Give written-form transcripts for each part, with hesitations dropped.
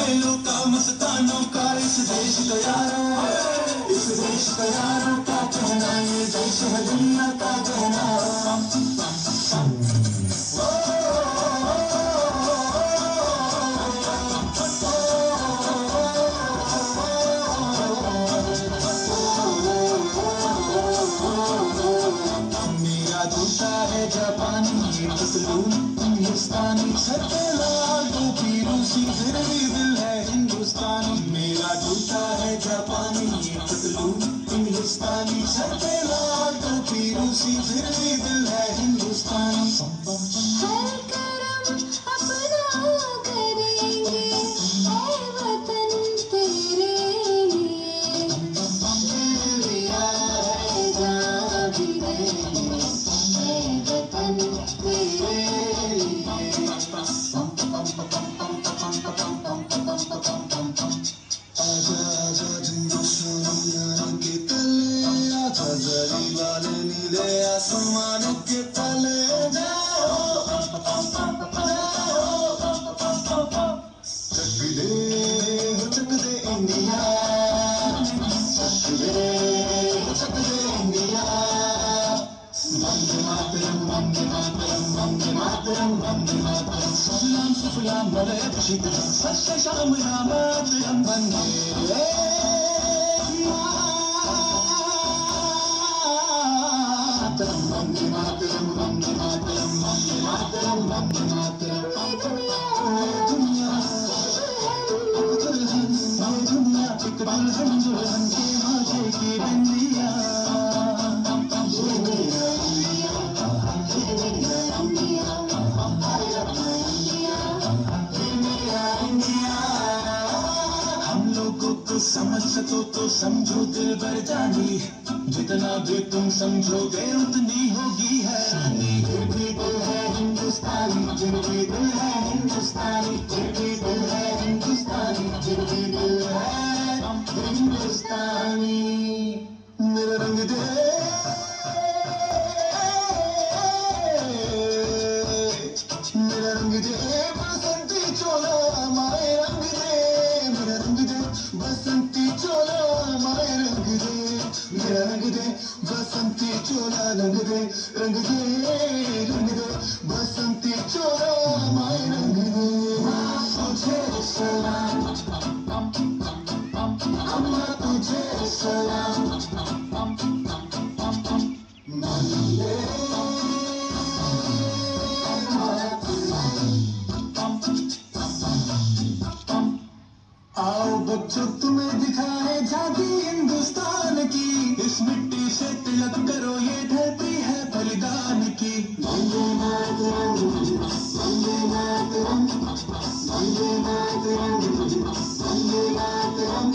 बेलों का मस्तानों का इस देश का यारों, इस देश का यारों का कहना, ये देश है दुनिया का कहना। मेरा जूता है जापानी, ये पतलून हिंदुस्तानी, सर पे लाल टोपी रूसी, फिर भी दिल है हिंदुस्तानी। मेरा जूता है जापानी, ये पतलून हिंदुस्तानी, सर पे लाल टोपी रूसी, फिर भी दिल है हिंदुस्तानी। हर करम अपना करेंगे, ऐ वतन तेरे लिए, दिल दिया है जान भी देंगे, ऐ वतन तेरे लिए। आजा आजा हिंदुस्तानियां के तले, आजा जरी वाले नीले आसमान के तले, जाओ चक दे इंडिया, चक दे इंडिया। वंदे मातरम, वंदे मातरम, वंदे मातरम, वंदे मातरम। सुफलाम सुफलाम मलयज शीतलम, सस्य श्यामलाम मातरम वंदे मातरम, वंदे मातरम, वंदे मातरम, वंदे मातरम, वंदे मातरम। ये दुनिया दुल्हन, ये दुनिया एक दुल्हन, दुल्हन के माथे की बिंदिया। हम लोगों को समझ सको तो समझो दिल भर जानी, जितना भी तुम समझोगे उतनी होगी हैरानी। फिर भी दिल है हिंदुस्तानी, फिर भी दिल है हिंदुस्तानी, फिर भी दिल है हिंदुस्तानी, फिर भी दिल है हिंदुस्तानी। मेरा रंग दे, मेरा रंग दे बसंती चोला, माए रंग दे, मेरा रंग दे बसंती चोला, माए रंग दे, मेरा रंग दे बसंती चोला, रंग दे, रंग दे, रंग दे बसंती चोला, माए रंग दे। तुझे सलाम, अम्मा तुझे सलाम, वंदे आओ बच्चों तुम्हें दिखाए झांकी हिंदुस्तान की, इस मिट्टी से तिलक करो ये धरती है बलिदान की। वंदे मातरम, वंदे मातरम, वंदे मातरम, वंदे मातरम।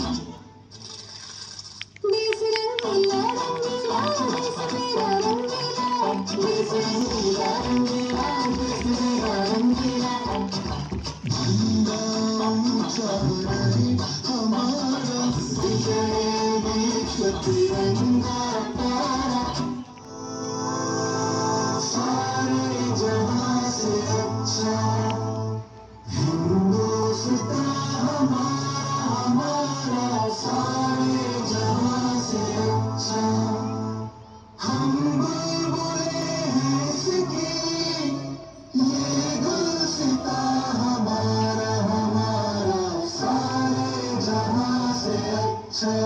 देश रंगीला रंगीला, देश मेरा रंगीला, देश रंगीला रंगीला, देश मेरा रंगीला। हमारा तिरंगा प्यारा, सारे जहां से अच्छा हिंदुस्तान हमारा, हमारा सारे जहां से अच्छा। हम बुलबुलें हैं इसकी, ये गुलसिता हमारा, हमारा सारे जहां से अच्छा।